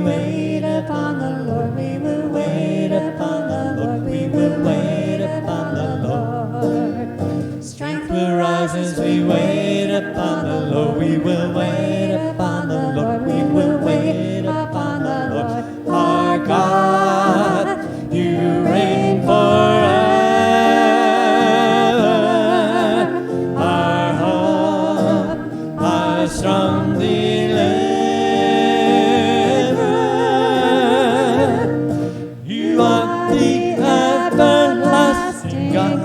wait upon the Lord, we will wait upon the Lord, we will wait upon the Lord. Strength will rise as we wait upon the Lord, we will wait upon the Lord, we will wait upon the Lord. Our God, you reign forever. Our hope, our strong deliverer. You are the everlasting God,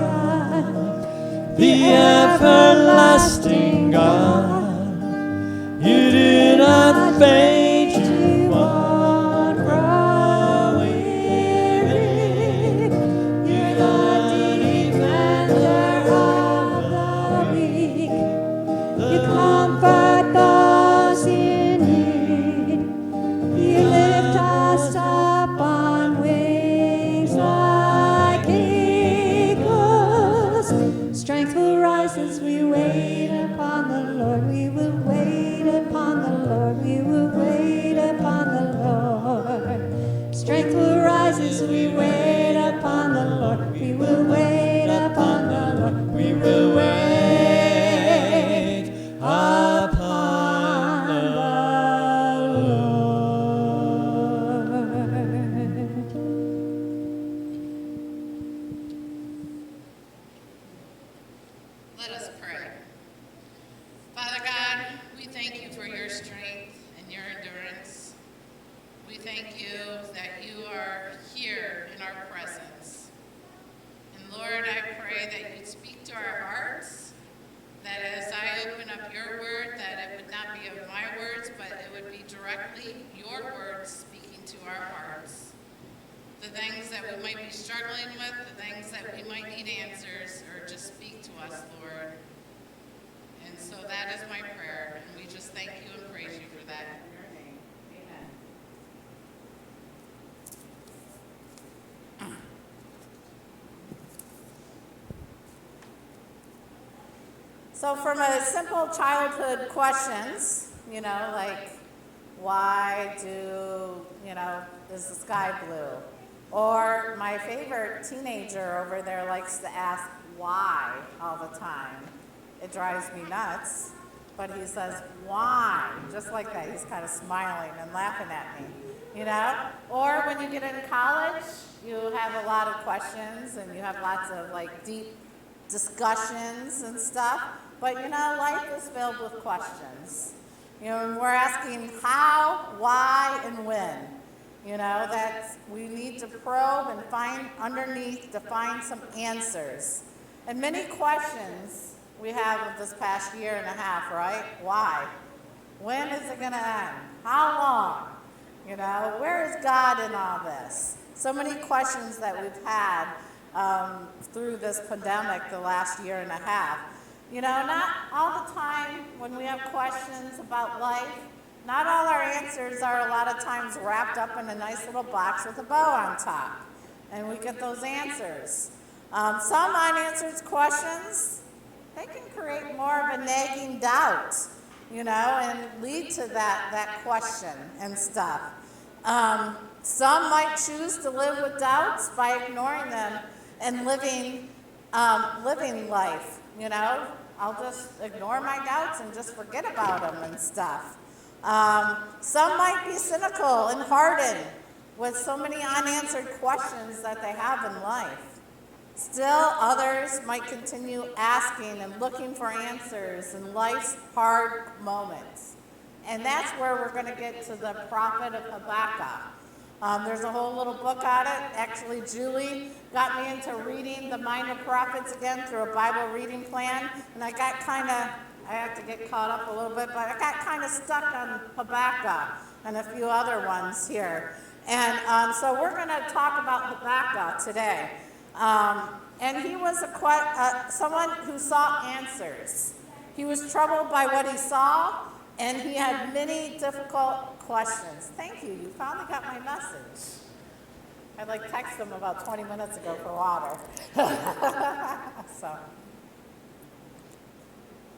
the everlasting God. You do not fade, you won't grow weary. You're the defender of the weak. You comfort those in need. You lift us up on wings like eagles. Strength will rise as we wait upon the Lord. We will wait upon the Lord. We will wait upon the Lord. Strength will rise as we wait upon the Lord. We will wait upon the Lord. We will wait upon the Lord. Let us pray. Father God, we thank you for your strength and your endurance. We thank you that you are here in our presence. And Lord, I pray that you'd speak to our hearts, that as I open up your word, that it would not be of my words, but it would be directly your words speaking to our hearts. The things that we might be struggling with, the things that we might need answers, or just speak to us, Lord. And so that is my prayer, and we just thank you and praise you for that. In your name, amen. So from a simple childhood questions, like why is the sky blue? Or my favorite teenager over there likes to ask why all the time. It drives me nuts, but he says, why? Just like that, he's kind of smiling and laughing at me, Or when you get into college, you have a lot of questions and you have lots of deep discussions and stuff, but life is filled with questions. And we're asking how, why, and when. That we need to probe and find underneath to find some answers. And many questions we have of this past year and a half, right? Why? When is it going to end? How long? Where is God in all this? So many questions that we've had through this pandemic the last year and a half. Not all the time when we have questions about life, not all our answers are a lot of times wrapped up in a nice little box with a bow on top. And we get those answers. Some unanswered questions, they can create more of a nagging doubt, and lead to that question and stuff. Some might choose to live with doubts by ignoring them and living life, I'll just ignore my doubts and just forget about them and stuff. Some might be cynical and hardened with so many unanswered questions that they have in life. Still, others might continue asking and looking for answers in life's hard moments. And that's where we're going to get to the prophet of Habakkuk. There's a whole little book on it. Actually, Julie got me into reading the Minor Prophets again through a Bible reading plan. And I have to get caught up a little bit, but I got kind of stuck on Habakkuk and a few other ones here. And so we're going to talk about Habakkuk today. And he was someone who saw answers. He was troubled by what he saw, and he had many difficult questions. Thank you. You finally got my message. I texted him about 20 minutes ago for water.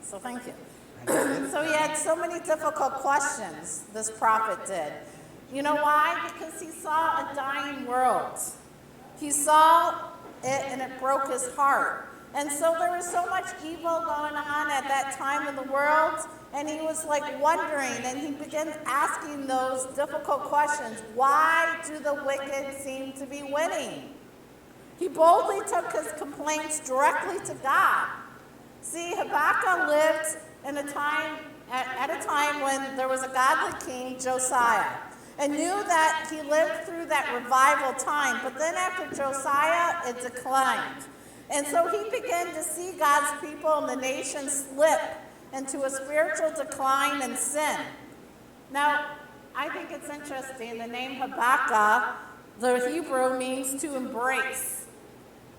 So thank you. So he had so many difficult questions, this prophet did. You know why? Because he saw a dying world. He saw it and it broke his heart. And so there was so much evil going on at that time in the world, and he was like wondering, and he began asking those difficult questions. Why do the wicked seem to be winning? He boldly took his complaints directly to God. See, Habakkuk lived in a time, at a time when there was a godly king, Josiah, and knew that he lived through that revival time. But then after Josiah, it declined. And so he began to see God's people and the nation slip into a spiritual decline and sin. Now, I think it's interesting. The name Habakkuk, the Hebrew, means to embrace,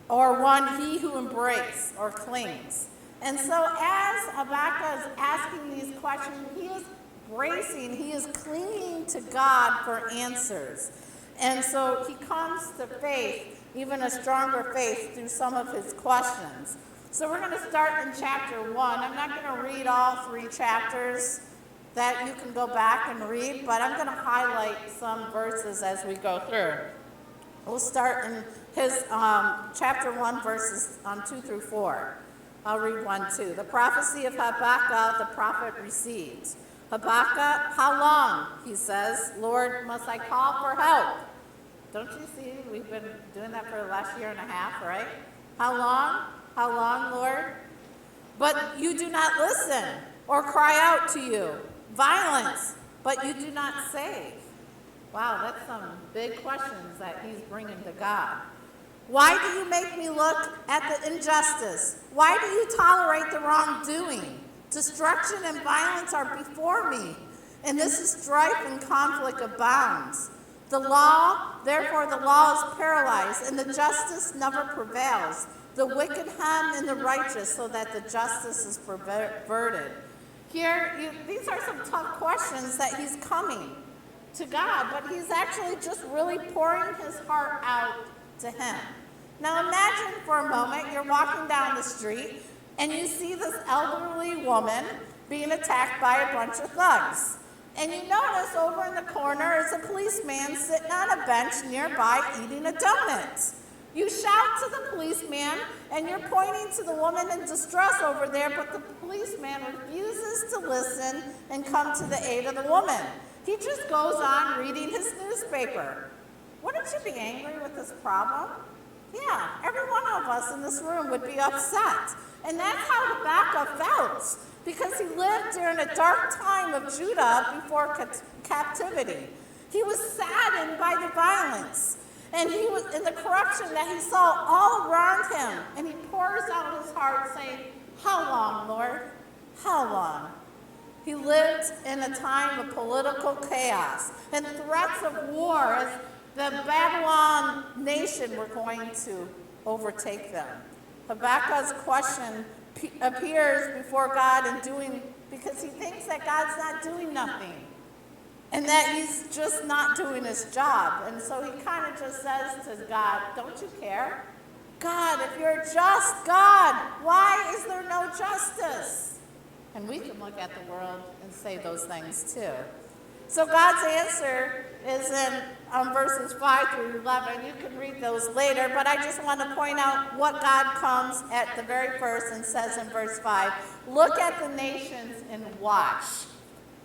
or one he who embraces or clings. And so as Habakkuk is asking these questions, he is bracing, he is clinging to God for answers. And so he comes to faith, even a stronger faith, through some of his questions. So we're going to start in chapter 1. I'm not going to read all 3 chapters that you can go back and read, but I'm going to highlight some verses as we go through. We'll start in his chapter 1, verses 2 through 4. I'll read 1, 2. The prophecy of Habakkuk, the prophet received. Habakkuk, how long, he says, Lord, must I call for help? Don't you see, we've been doing that for the last year and a half, right? How long? How long, Lord? But you do not listen or cry out to you. Violence, but you do not save. Wow, that's some big questions that he's bringing to God. Why do you make me look at the injustice? Why do you tolerate the wrongdoing? Destruction and violence are before me, and this is strife and conflict abounds. Therefore the law is paralyzed, and the justice never prevails. The wicked hem in the righteous, so that the justice is perverted. Here, these are some tough questions that he's coming to God, but he's actually just really pouring his heart out to him. Now imagine for a moment you're walking down the street and you see this elderly woman being attacked by a bunch of thugs. And you notice over in the corner is a policeman sitting on a bench nearby eating a donut. You shout to the policeman and you're pointing to the woman in distress over there, but the policeman refuses to listen and come to the aid of the woman. He just goes on reading his newspaper. Wouldn't you be angry with this problem? Yeah, every one of us in this room would be upset. And that's how Habakkuk felt, because he lived during a dark time of Judah before captivity. He was saddened by the violence, and he was in the corruption that he saw all around him. And he pours out his heart saying, how long, Lord? How long? He lived in a time of political chaos and threats of war as the Babylon nation were going to overtake them. Habakkuk's question appears before God because he thinks that God's not doing nothing and that he's just not doing his job. And so he kind of just says to God, don't you care? God, if you're a just God, why is there no justice? And we can look at the world and say those things too. So God's answer is in verses 5 through 11. You can read those later, but I just want to point out what God comes at the very first and says in verse 5, look at the nations and watch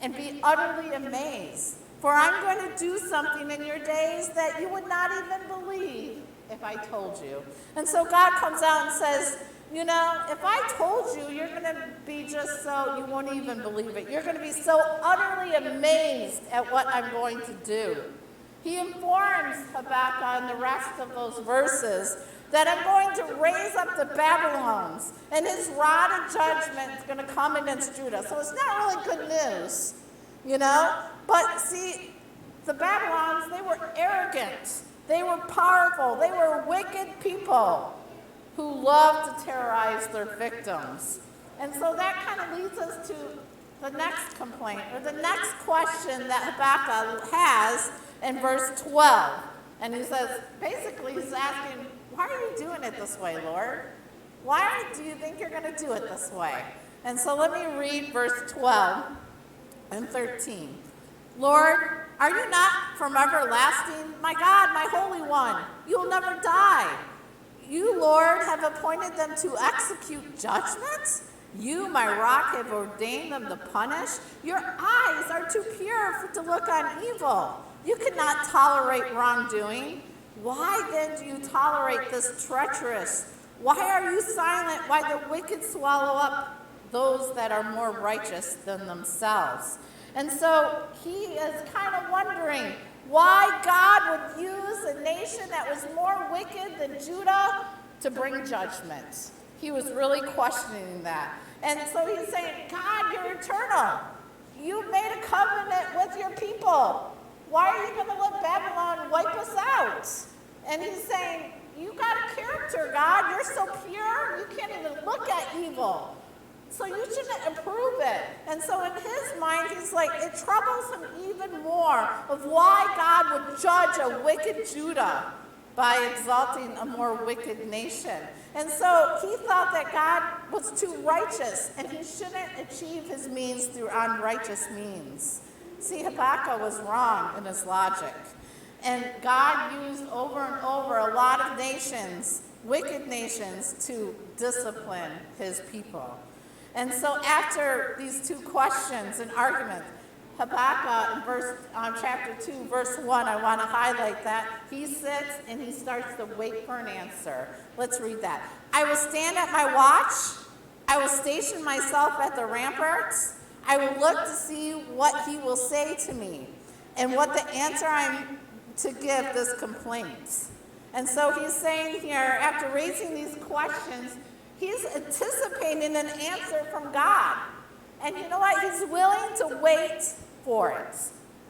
and be utterly amazed, for I'm going to do something in your days that you would not even believe if I told you. And so God comes out and says, you know, if I told you, you're going to be just so, you won't even believe it. You're going to be so utterly amazed at what I'm going to do. He informs Habakkuk in the rest of those verses that I'm going to raise up the Babylons, and his rod of judgment is going to come against Judah. So it's not really good news, you know. But see, the Babylons, they were arrogant. They were powerful. They were wicked people who love to terrorize their victims. And so that kind of leads us to the next complaint, or the next question that Habakkuk has in verse 12. And he says, basically he's asking, why are you doing it this way, Lord? Why do you think you're going to do it this way? And so let me read verse 12 and 13. Lord, Are you not from everlasting? My God, my Holy One, you will never die. You, Lord, have appointed them to execute judgment. You, my rock, have ordained them to punish. Your eyes are too pure to look on evil. You cannot tolerate wrongdoing. Why then do you tolerate this treacherous? Why are you silent? Why the wicked swallow up those that are more righteous than themselves? And so he is kind of wondering why God would use a nation that was more wicked than Judah to bring judgment. He was really questioning that. And so he's saying, God, you're eternal. You made a covenant with your people. Why are you going to let Babylon wipe us out? And he's saying, you got a character, God. You're so pure, you can't even look at evil. So you shouldn't approve it. And so in his mind, he's like, it troubles him even more of why God would judge a wicked Judah by exalting a more wicked nation. And so he thought that God was too righteous and he shouldn't achieve his means through unrighteous means. See, Habakkuk was wrong in his logic. And God used over and over a lot of nations, wicked nations, to discipline his people. And so after these two questions and arguments, Habakkuk in chapter 2, verse 1, I want to highlight that. He sits and he starts to wait for an answer. Let's read that. I will stand at my watch. I will station myself at the ramparts. I will look to see what he will say to me and what the answer I'm to give this complaint. And so he's saying here, after raising these questions, he's anticipating an answer from God. And you know what? He's willing to wait for it.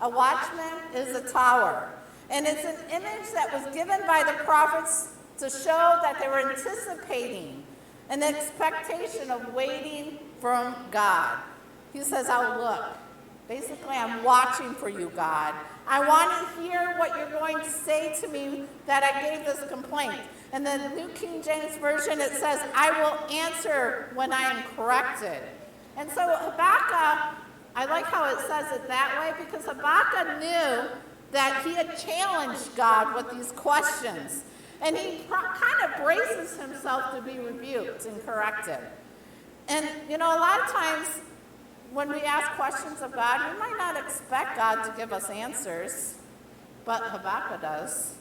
A watchman is a tower. And it's an image that was given by the prophets to show that they were anticipating an expectation of waiting from God. He says, I'll look. Basically, I'm watching for you, God. I want to hear what you're going to say to me that I gave this complaint. In the New King James Version, it says, I will answer when I am corrected. And so Habakkuk, I like how it says it that way, because Habakkuk knew that he had challenged God with these questions. And he kind of braces himself to be rebuked and corrected. And, you know, a lot of times when we ask questions of God, we might not expect God to give us answers, but Habakkuk does.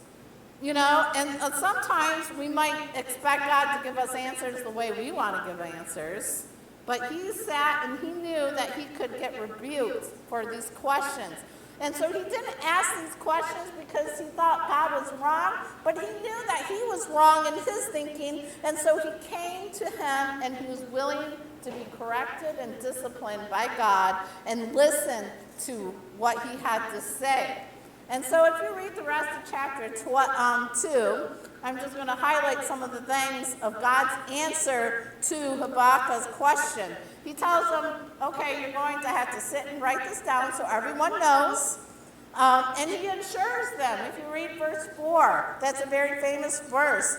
You know, and sometimes we might expect God to give us answers the way we want to give answers, but he sat and he knew that he could get rebuked for these questions. And so he didn't ask these questions because he thought God was wrong, but he knew that he was wrong in his thinking, and so he came to him and he was willing to be corrected and disciplined by God and listen to what he had to say. And so if you read the rest of chapter 2, I'm just going to highlight some of the things of God's answer to Habakkuk's question. He tells them, okay, you're going to have to sit and write this down so everyone knows. And he assures them, if you read verse 4, that's a very famous verse,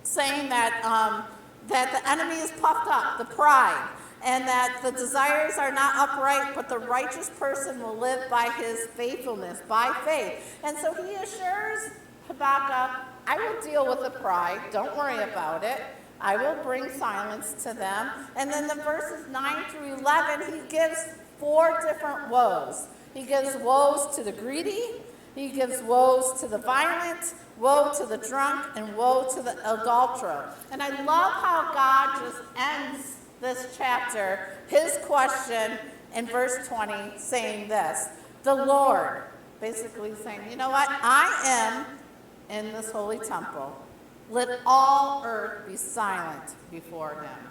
saying that the enemy is puffed up, the pride, and that the desires are not upright, but the righteous person will live by his faithfulness, by faith. And so he assures Habakkuk, I will deal with the pride, don't worry about it. I will bring silence to them. And then the verses 9 through 11, he gives 4 different woes. He gives woes to the greedy, he gives woes to the violent, woe to the drunk, and woe to the adulterer. And I love how God just ends this chapter, his question in verse 20, saying this, the Lord, basically saying, you know what, I am in this holy temple. Let all earth be silent before him.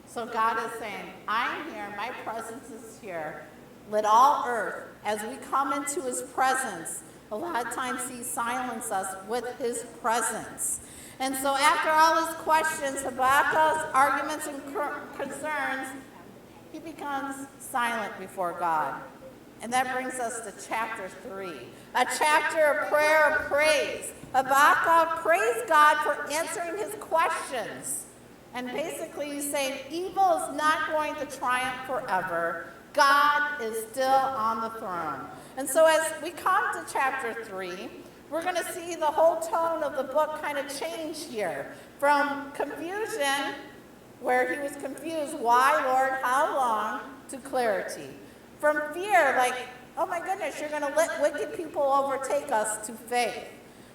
So God is saying, I'm here, my presence is here. Let all earth, as we come into his presence, a lot of times he silences us with his presence. And so after all his questions, Habakkuk's arguments and concerns, he becomes silent before God. And that brings us to chapter 3, a chapter of prayer of praise. Habakkuk praised God for answering his questions. And basically he's saying evil is not going to triumph forever. God is still on the throne. And so as we come to chapter 3, we're going to see the whole tone of the book kind of change here. From confusion, where he was confused, why, Lord, how long, to clarity. From fear, like, oh my goodness, you're going to let wicked people overtake us, to faith.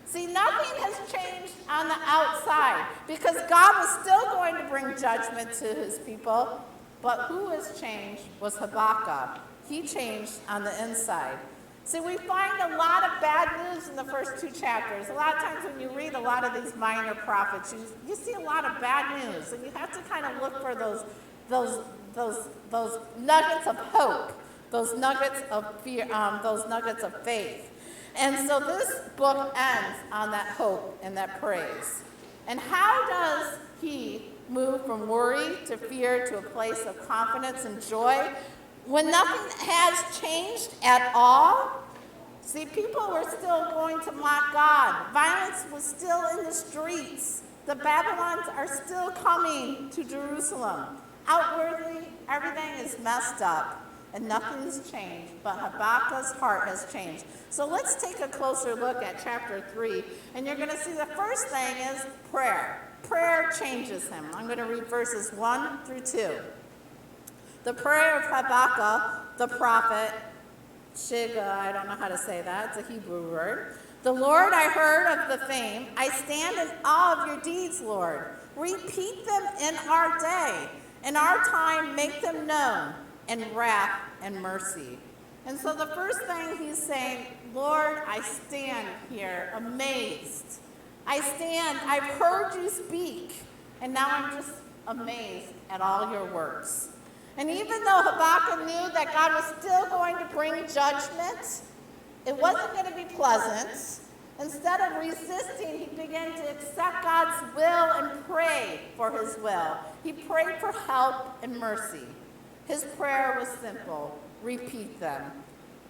See, nothing has changed on the outside because God was still going to bring judgment to his people. But who has changed was Habakkuk. He changed on the inside. See, we find a lot of bad news in the first 2 chapters. A lot of times when you read a lot of these minor prophets, you see a lot of bad news. And you have to kind of look for those nuggets of hope, those nuggets of fear, those nuggets of faith. And so this book ends on that hope and that praise. And how does he move from worry to fear to a place of confidence and joy when nothing has changed at all? See, people were still going to mock God. Violence was still in the streets. The Babylons are still coming to Jerusalem. Outwardly, everything is messed up. And nothing's changed, but Habakkuk's heart has changed. So let's take a closer look at chapter 3. And you're going to see the first thing is prayer. Prayer changes him. I'm going to read verses 1 through 2. The prayer of Habakkuk, the prophet, Shiga, I don't know how to say that. It's a Hebrew word. The Lord, I heard of the fame. I stand in awe of your deeds, Lord. Repeat them in our day. In our time, make them known. And wrath and mercy. And so the first thing he's saying, Lord, I stand here amazed. I stand, I've heard you speak, and now I'm just amazed at all your works. And even though Habakkuk knew that God was still going to bring judgment, it wasn't going to be pleasant. Instead of resisting, he began to accept God's will and pray for his will. He prayed for help and mercy. His prayer was simple. Repeat them.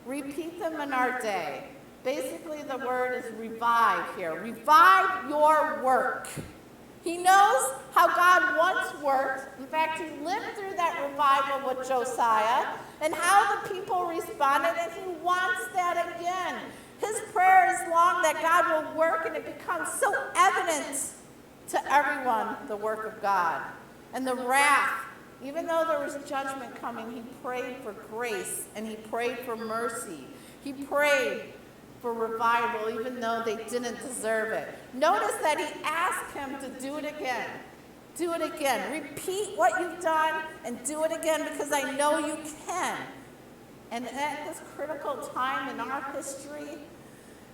Repeat them in our day. Basically, the word is revive here. Revive your work. He knows how God once worked. In fact, he lived through that revival with Josiah and how the people responded, and he wants that again. His prayer is long that God will work, and it becomes so evident to everyone, the work of God. And the wrath, even though there was judgment coming, he prayed for grace and he prayed for mercy. He prayed for revival even though they didn't deserve it. Notice that he asked him to do it again. Do it again. Repeat what you've done and do it again because I know you can. And at this critical time in our history,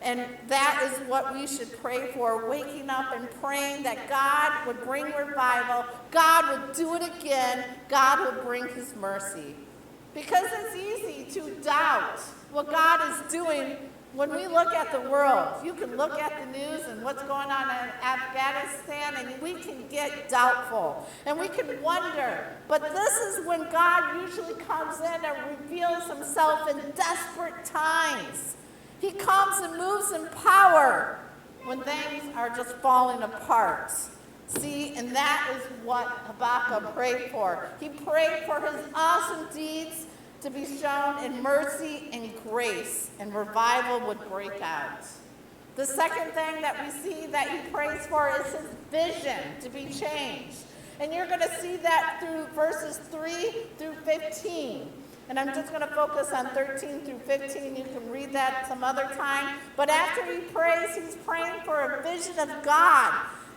and that is what we should pray for, waking up and praying that God would bring revival, God would do it again, God would bring his mercy. Because it's easy to doubt what God is doing when we look at the world. You can look at the news and what's going on in Afghanistan, and we can get doubtful, and we can wonder. But this is when God usually comes in and reveals himself in desperate times. He comes and moves in power when things are just falling apart. See, and that is what Habakkuk prayed for. He prayed for his awesome deeds to be shown in mercy and grace, and revival would break out. The second thing that we see that he prays for is his vision to be changed. And you're going to see that through verses 3 through 15. And I'm just going to focus on 13 through 15. You can read that some other time. But after he prays, he's praying for a vision of God.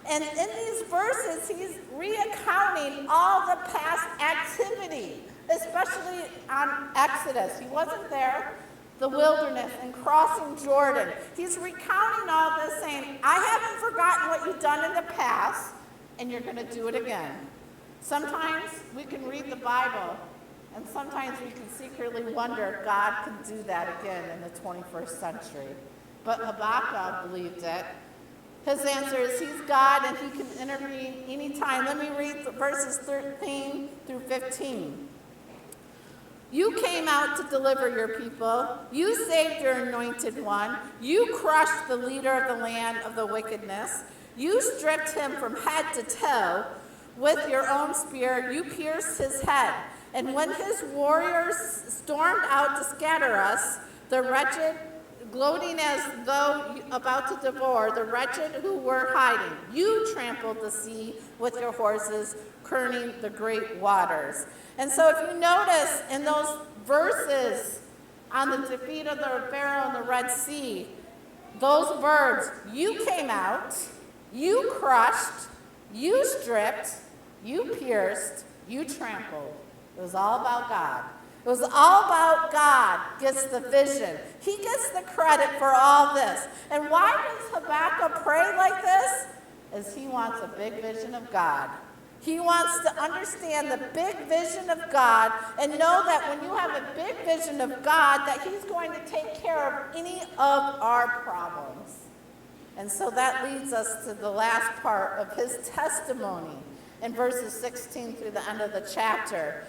And in these verses, he's recounting all the past activity, especially on Exodus. He wasn't there, the wilderness, and crossing Jordan. He's recounting all this, saying, I haven't forgotten what you've done in the past, and you're going to do it again. Sometimes we can read the Bible, and sometimes we can secretly wonder if God can do that again in the 21st century. But Habakkuk believed it. His answer is he's God and he can intervene anytime. Let me read verses 13 through 15. You came out to deliver your people. You saved your anointed one. You crushed the leader of the land of the wickedness. You stripped him from head to toe. With your own spear, you pierced his head. And when his warriors stormed out to scatter us, the wretched, gloating as though about to devour, the wretched who were hiding, you trampled the sea with your horses, kerning the great waters. And so if you notice in those verses on the defeat of the Pharaoh in the Red Sea, those verbs, you came out, you crushed, you stripped, you pierced, you trampled. It was all about God. It was all about God gets the vision. He gets the credit for all this. And why does Habakkuk pray like this? Is he wants a big vision of God. He wants to understand the big vision of God and know that when you have a big vision of God, that he's going to take care of any of our problems. And so that leads us to the last part of his testimony in verses 16 through the end of the chapter.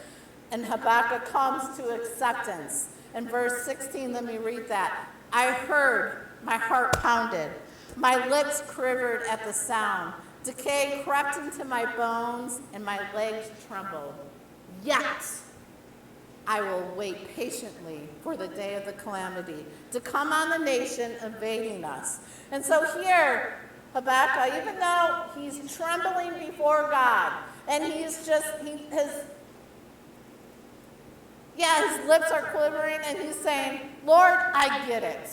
And Habakkuk comes to acceptance. In verse 16, let me read that. I heard, my heart pounded. My lips quivered at the sound. Decay crept into my bones, and my legs trembled. Yet I will wait patiently for the day of the calamity to come on the nation invading us. And so here, Habakkuk, even though he's trembling before God, and his lips are quivering, and he's saying, Lord, I get it.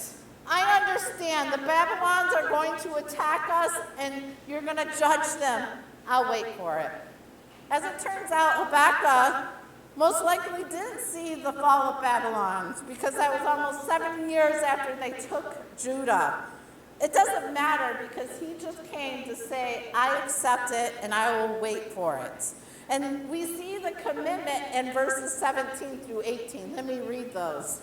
I understand the Babylons are going to attack us, and you're going to judge them. I'll wait for it. As it turns out, Habakkuk most likely didn't see the fall of Babylon, because that was almost 7 years after they took Judah. It doesn't matter, because he just came to say, I accept it, and I will wait for it. And we see the commitment in verses 17 through 18. Let me read those.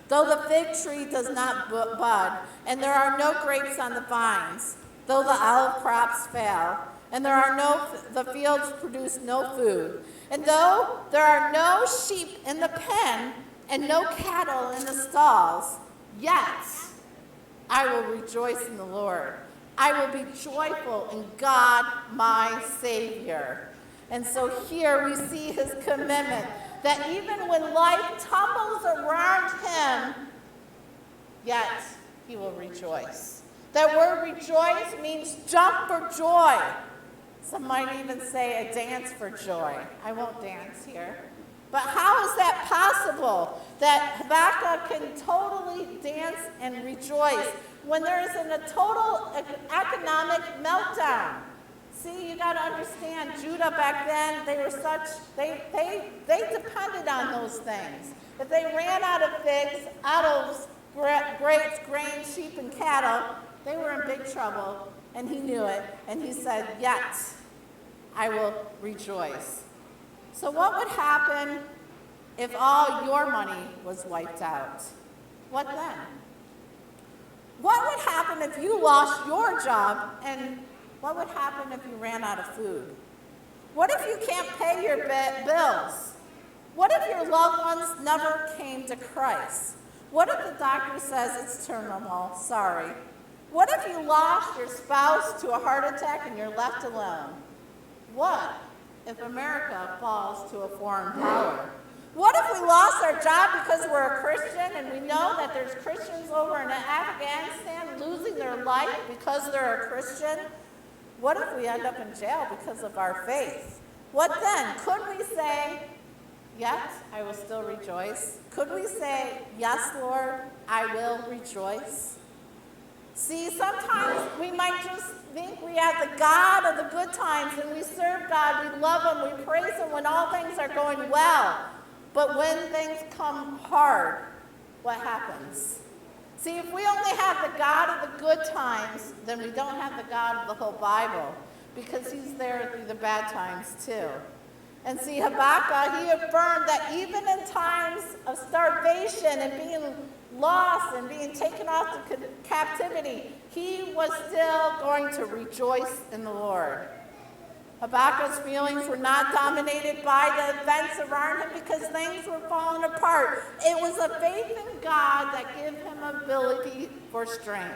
Though the fig tree does not bud, and there are no grapes on the vines, though the olive crops fail, and the fields produce no food, and though there are no sheep in the pen, and no cattle in the stalls, yet I will rejoice in the Lord. I will be joyful in God, my Savior. And so here we see his commitment that even when life tumbles around him, yet he will rejoice. That word rejoice means jump for joy. Some might even say a dance for joy. I won't dance here. But how is that possible that Habakkuk can totally dance and rejoice when there is a total economic meltdown? See, you got to understand, Judah back then, they depended on those things. If they ran out of figs, olives, grapes, grain, sheep, and cattle, they were in big trouble, and he knew it, and he said, yet I will rejoice. So what would happen if all your money was wiped out? What then? What would happen if you lost your job, and what would happen if you ran out of food? What if you can't pay your bills? What if your loved ones never came to Christ? What if the doctor says it's terminal? Sorry. What if you lost your spouse to a heart attack and you're left alone? What if America falls to a foreign power? What if we lost our job because we're a Christian and we know that there's Christians over in Afghanistan losing their life because they're a Christian? What if we end up in jail because of our faith? What then? Could we say, yet I will still rejoice? Could we say, yes, Lord, I will rejoice? See, sometimes we might just think we have the God of the good times and we serve God, we love him, we praise him when all things are going well. But when things come hard, what happens? See, if we only have the God of the good times, then we don't have the God of the whole Bible, because he's there through the bad times too. And see, Habakkuk, he affirmed that even in times of starvation and being lost and being taken off to captivity, he was still going to rejoice in the Lord. Habakkuk's feelings were not dominated by the events around him because things were falling apart. It was a faith in God that gave him ability for strength.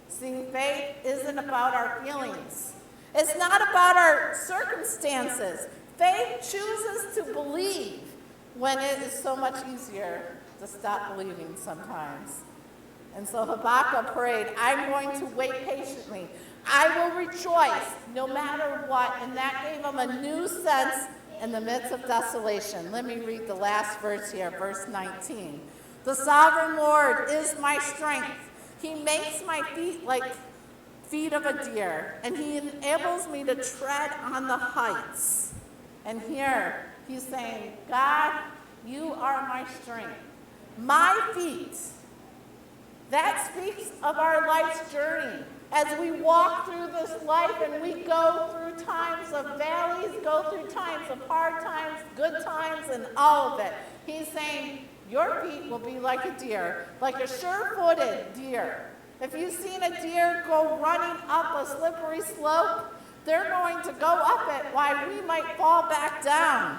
See, faith isn't about our feelings. It's not about our circumstances. Faith chooses to believe when it is so much easier to stop believing sometimes. And so Habakkuk prayed, I'm going to wait patiently. I will rejoice no matter what. And that gave him a new sense in the midst of desolation. Let me read the last verse here, verse 19. The sovereign Lord is my strength. He makes my feet like feet of a deer, and he enables me to tread on the heights. And here he's saying, God, you are my strength. My feet. That speaks of our life's journey. As we walk through this life and we go through times of valleys, go through times of hard times, good times, and all of it. He's saying, your feet will be like a deer, like a sure-footed deer. If you've seen a deer go running up a slippery slope, they're going to go up it while we might fall back down.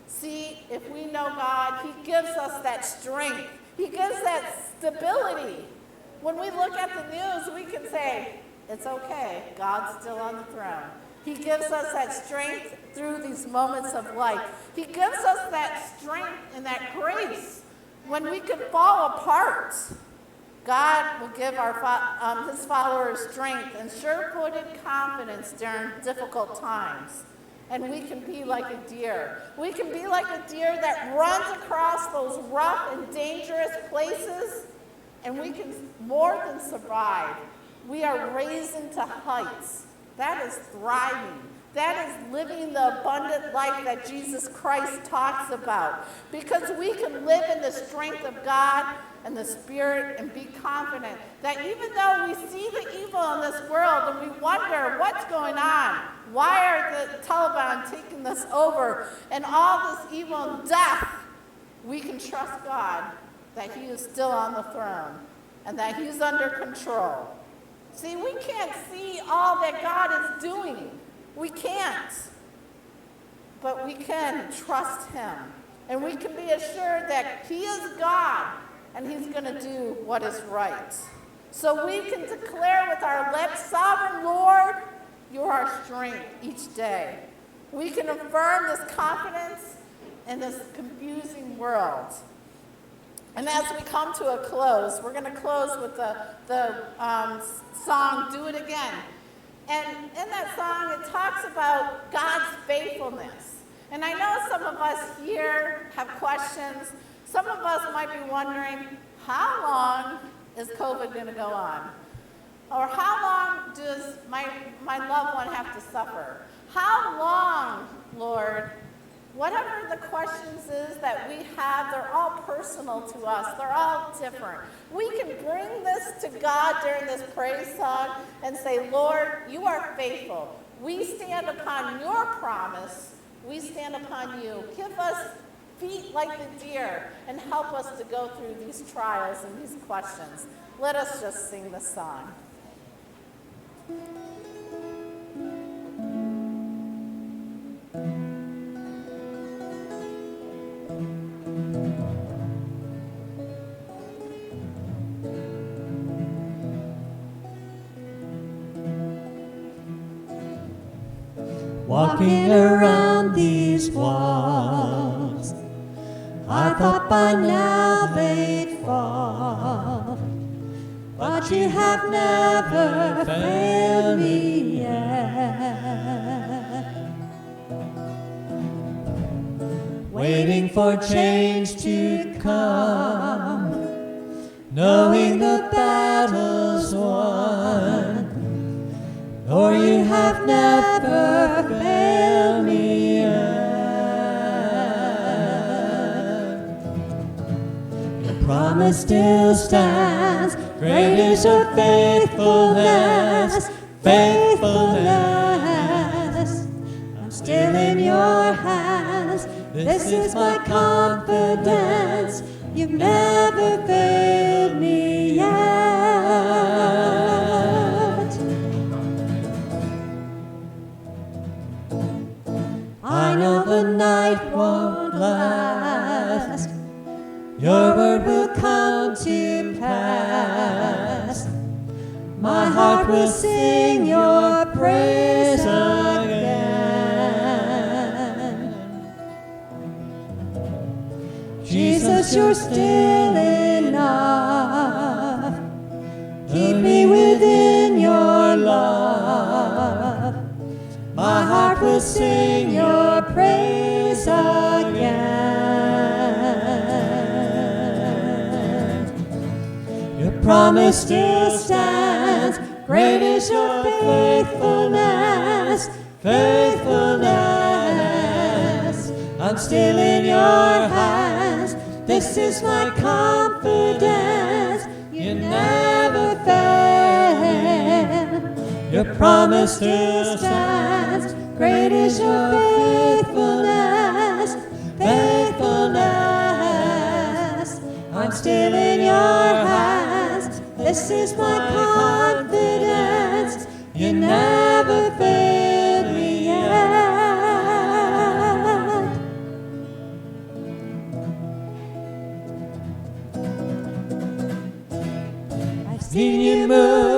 See, if we know God, he gives us that strength. He gives that stability. When we look at the news, we can say, it's okay, God's still on the throne. He gives us that strength through these moments of life. He gives us that strength and that grace when we could fall apart. God will give his followers strength and sure-footed confidence during difficult times. And we can be like a deer. We can be like a deer that runs across those rough and dangerous places, and we can more than survive. We are raised into heights. That is thriving. That is living the abundant life that Jesus Christ talks about. Because we can live in the strength of God and the Spirit and be confident that even though we see the evil in this world and we wonder what's going on, why are the Taliban taking this over and all this evil and death, we can trust God that he is still on the throne and that he's under control. See, we can't see all that God is doing. We can't. But we can trust him. And we can be assured that he is God and he's going to do what is right. So we can declare with our lips, Sovereign Lord, you are our strength each day. We can affirm this confidence in this confusing world. And as we come to a close, we're going to close with the song, Do It Again. And in that song, it talks about God's faithfulness. And I know some of us here have questions. Some of us might be wondering, how long is COVID going to go on? Or how long does my loved one have to suffer? How long, Lord? Whatever the questions is that we have, they're all personal to us. They're all different. We can bring this to God during this praise song and say, Lord, you are faithful. We stand upon your promise. We stand upon you. Give us feet like the deer and help us to go through these trials and these questions. Let us just sing this song. Walking around these walls, I thought by now they'd fall, but you have never failed me yet. Waiting for change to come, knowing the battle's won, Lord, you have never failed me yet. Your promise still stands, great is your faithfulness, faithfulness. I'm still in your hands, this is my confidence, you've never failed me yet. I know the night won't last, your word will come to pass. My heart will sing your praise. Jesus, you're still enough. Keep me within your love. My heart will sing your praise again. Your promise still stands. Great is your faithfulness, faithfulness. I'm still in your hands. This is my confidence. You never fail. Your promise still stands. Great is your faithfulness, faithfulness. I'm still in your hands. This is my confidence. You never failed me yet. I've seen you move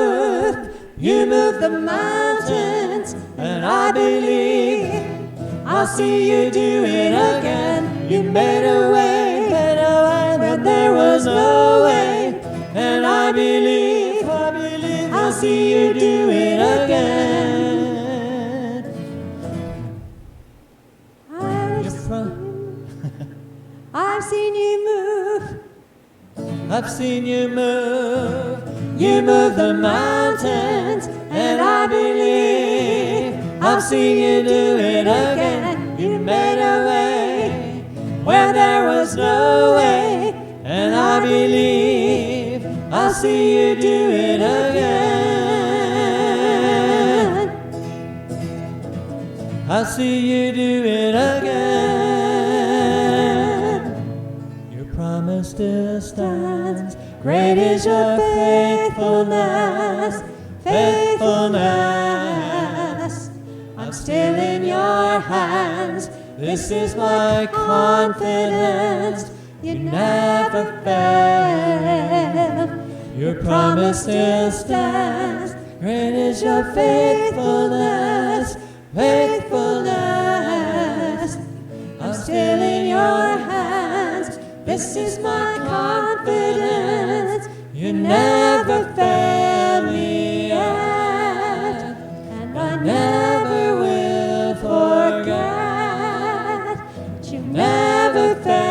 the mountains, and I believe I'll see you do it again. You made a way when there was no way, and I believe I'll see you do it again. I've seen you move. I've seen you move. You move the mountains, and I believe I'll see you do it again. You made a way where there was no way, and I believe I'll see you do it again. I'll see you do it again. Your promise still stands. Great is your faithfulness, faithfulness. I'm still in your hands. This is my confidence. You never fail. Your promise still stands. Great is your faithfulness, faithfulness. I'm still in your hands. This is my confidence. You never fail me yet, and I never will forget. You never fail.